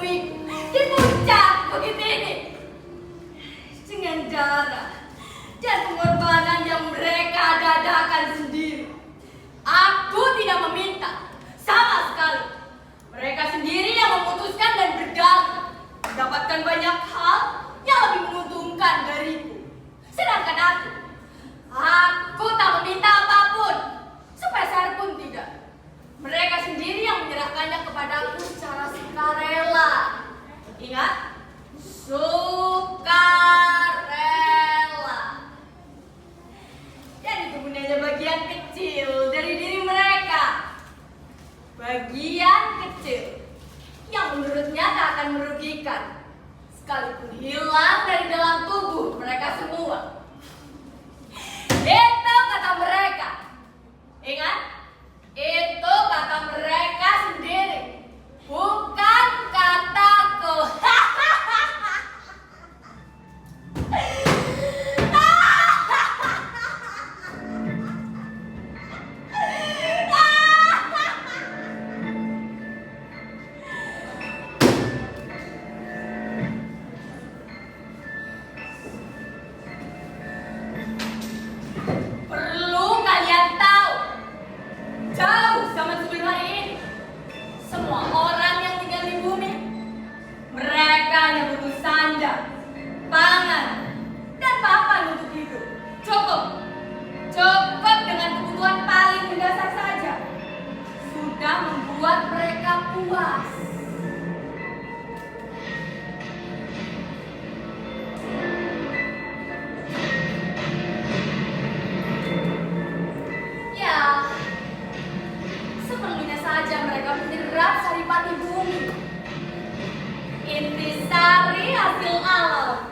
menemuiku di puncak bukit ini. Dengan darah dan pengorbanan yang mereka adakan sendiri. Aku tidak meminta sama sekali. Mereka sendiri yang memutuskan dan berdalih mendapatkan banyak hal yang lebih menguntungkan dariku. Sedangkan aku tak meminta apapun, sepeser pun tidak. Mereka sendiri yang menyerahkannya kepadaku secara sukarela. Ingat, sukarela. Dan itu pun hanya bagian kecil dari diri mereka. Bagian kecil yang menurutnya tak akan merugikan, sekalipun hilang dari dalam tubuh mereka semua. Itu kata mereka. Ingat, itu kata mereka sendiri, bukan kataku. Perlu kalian tahu, jauh zaman sebelum hari ini, semua orang yang tinggal di bumi, mereka hanya butuh sandang, pangan, dan papan untuk hidup. Cukup dengan kebutuhan paling mendasar saja, sudah membuat mereka puas. Ya, seperlunya saja mereka menyerap saripati bumi. Intisari hasil alam.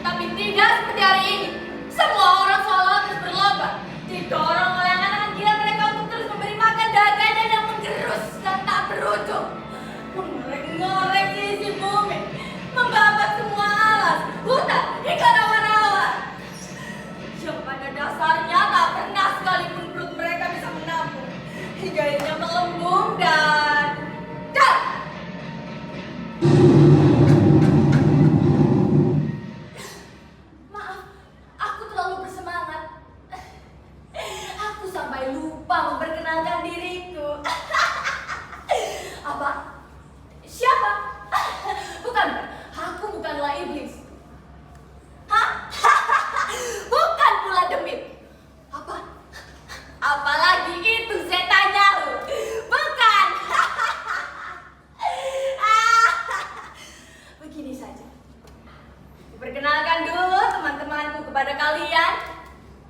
Tapi tidak seperti hari ini. Semua orang seolah terus berlomba, didorong oleh anak-anak gila mereka untuk terus memberi makan dagangnya yang menggerus dan tak berujung. Mengorek-ngorek isi bumi, membabat semua alas, hutan, hingga rawa-rawa. Yang pada dasarnya tak pernah sekalipun perut mereka bisa menampung. Hingga akhirnya melembung dan maaf, aku terlalu bersemangat. Aku sampai lupa memperkenalkan diriku. Apa? Siapa? Bukan, aku bukanlah iblis. Hah? Bukan pula demit. Apa? Apalagi itu setannya. Bukan. Begini saja. Perkenalkan dulu teman-temanku kepada kalian,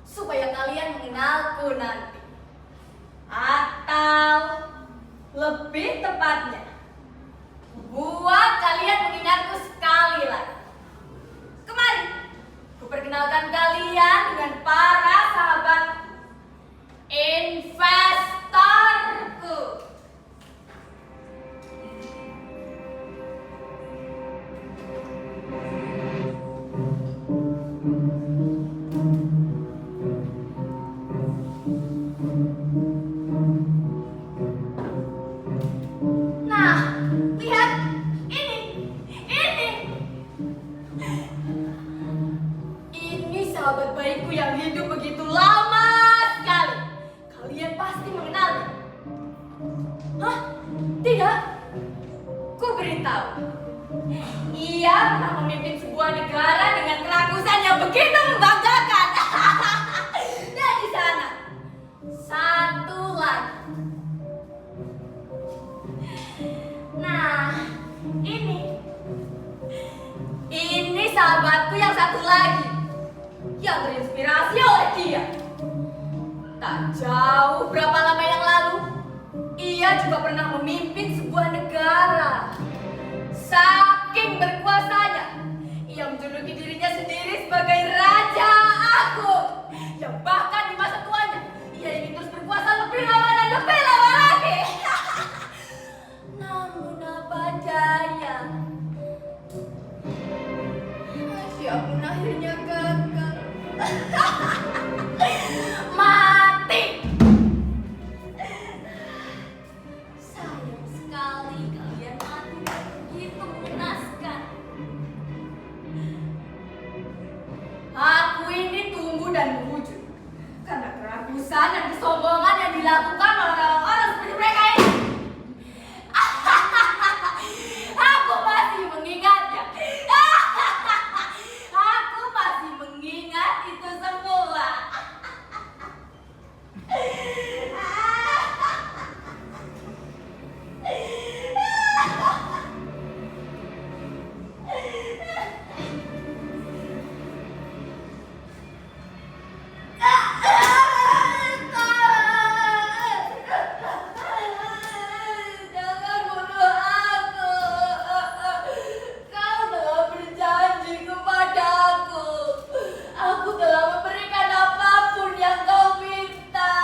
supaya kalian mengenalku nanti. Atau lebih tepatnya, buat kalian mengingatku sekali lagi. Kemari, kuperkenalkan kalian dengan para sahabat investorku. Nah, lihat ini. Ini sahabat baikku yang hidup begitu lama sekali. Kalian pasti mengenalnya. Hah? Tidak? Ku beritahu. Ia pernah memimpin sebuah negara dengan kerakusan yang begitu membanggakan. Dan di sana, satu lagi. Nah, ini sahabatku yang satu lagi, yang terinspirasi oleh dia. Tak jauh berapa lama yang lalu, ia juga pernah memimpin sebuah negara. Saking berkuasanya, ia menjuluki dirinya sendiri sebagai Raja Agung. Yang bahkan di masa tuanya, ia ingin terus berkuasa lebih lama dan lebih lama lagi. Namun apa daya, dia pun akhirnya gagal. Mati. Sayang sekali kalian mati. kemewahan dan kesombongan yang dilakukan oleh orang-orang seperti mereka ini. Aku masih mengingatnya. Aku masih mengingat itu semua. Jangan bunuh aku. Kau telah berjanji kepadaku. Aku telah memberikan apapun yang kau minta.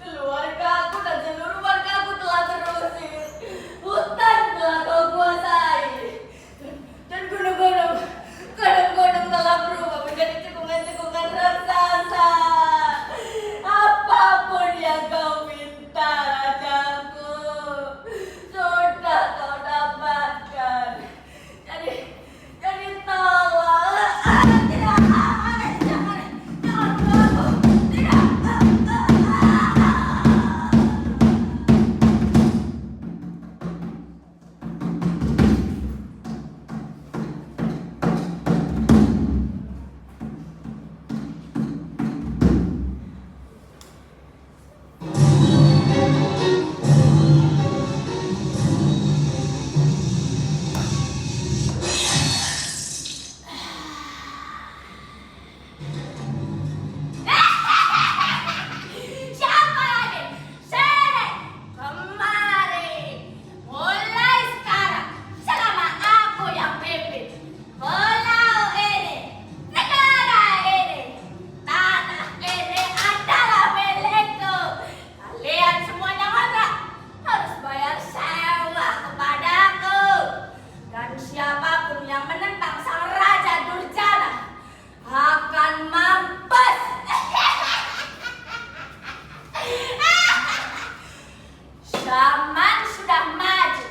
Keluargaku dan seluruh wargaku telah terusir. Hutan telah kau kuasai. Dan gunung-gunung telah berubah menjadi cekungan-cekungan raksasa. Apapun yang kau minta, rajaku, sudah kau dapatkan. Jadi tolong. Tidak, jangan bunuh aku. Tidak. Siapa lagi? Sini, kemari. Mulai sekarang, selama aku yang pimpin pulau ini, negara ini, tanah ini adalah milikku. Kalian semuanya kontrak harus bayar sewa kepadaku. Dan siapapun yang menentang sang Raja Durjana akan mampus. Zaman sudah maju,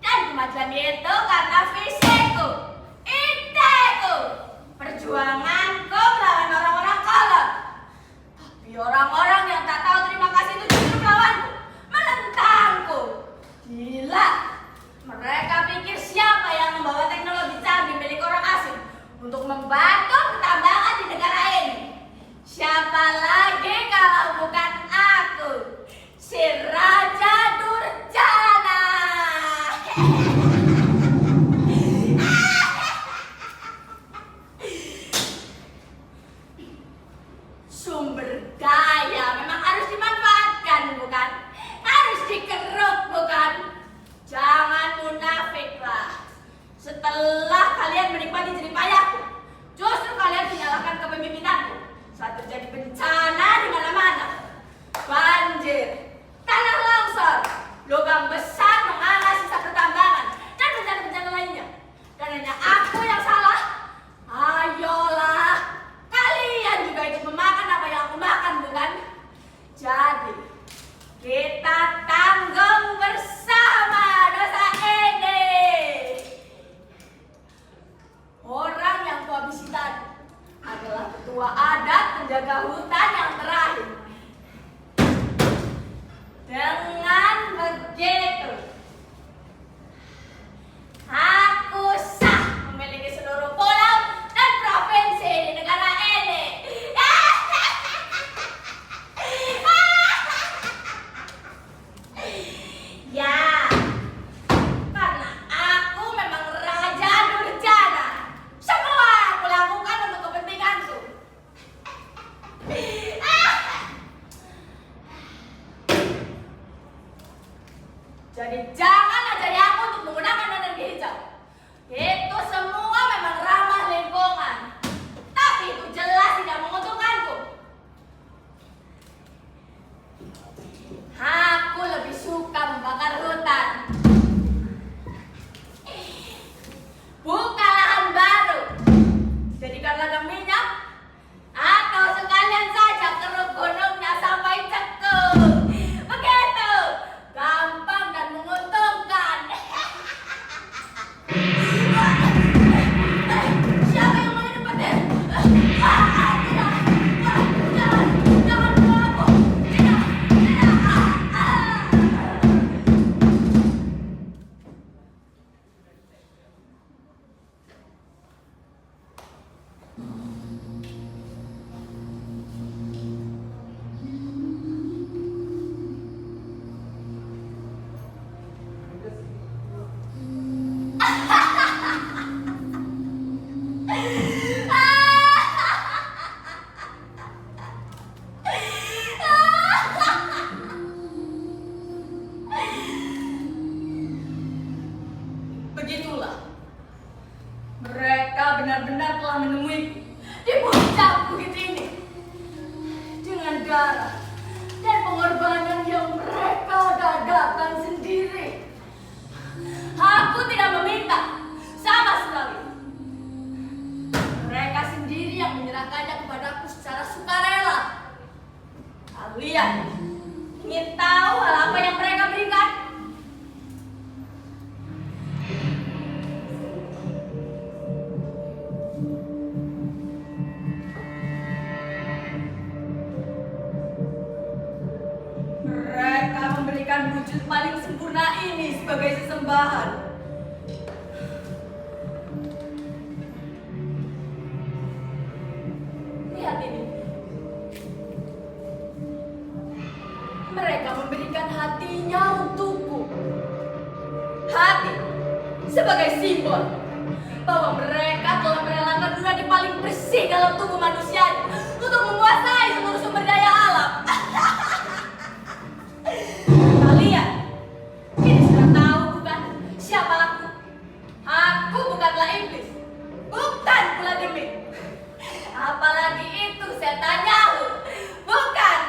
dan kemajuan itu karena visiku, ideku, perjuanganku melawan orang-orang kolot. Tapi orang-orang yang tak tahu terima kasih itu justru melawanku, menentangku. Gila, mereka pikir siapa yang membawa teknologi canggih milik orang asing untuk membantu pertambangan di negara ini? Siapa lagi kalau bukan aku, si Raja Durjana. Sumber daya memang harus dimanfaatkan, bukan? Harus dikeruk, bukan? Jangan munafik-lah. Setelah kalian menikmati jerih payahku, justru kalian menyalahkan kepemimpinanku saat terjadi bencana di mana-mana. Banjir, tanah longsor, lubang besar mengalas sisa pertambangan, dan bencana-bencana lainnya. Dan hanya aku yang salah? Ayolah, kalian juga ikut memakan apa yang aku makan, bukan? Jadi, kita tanggung bersama dosa ini. Orang yang kuhabisi tadi adalah ketua adat penjaga hutan yang terakhir. Dengan begitu, aku sah memiliki seluruh pulau dan provinsi di negara ini. Ya, karena aku memang Raja Durjana. Semua aku lakukan untuk kepentinganku. Jadi jangan ajari aku untuk menggunakan energi hijau. Itu semua memang ramah lingkungan, tapi itu jelas tidak menguntungkanku. Aku lebih suka membakar hutan. Buka lahan baru, jadikan ladang minyak, atau sekalian saja keruk gunungnya sampai cekung. Begitu gampang dan menguntungkan. darah dan pengorbanan yang mereka dadakan sendiri. Aku tidak meminta sama sekali. Mereka sendiri yang menyerahkannya kepadaku secara sukarela. Kalian ingin tahu hal apa yang mereka berikan? Mereka memberikan wujud paling sempurna ini sebagai sesembahan. Lihat ini. Mereka memberikan hatinya untukku. Hati sebagai simbol bahwa mereka telah merelakan nurani paling bersih dalam tubuh manusia untuk menguasai seluruh sumber daya alam. Kalian ini sudah tahu bukan siapa aku? Aku bukanlah iblis, bukan pula demit. Apalagi itu setan Nyahu, bukan.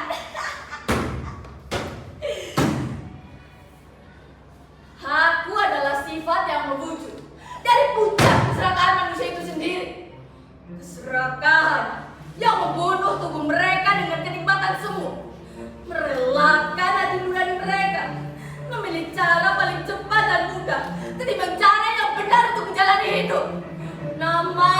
Aku adalah sifat yang mewujud dari puncak keserakahan manusia itu sendiri. Keserakahan yang membunuh tubuh mereka dengan kenikmatan semu, merelakan hati nurani mereka, memilih cara paling cepat dan mudah ketimbang cara yang benar untuk menjalani hidup. Nama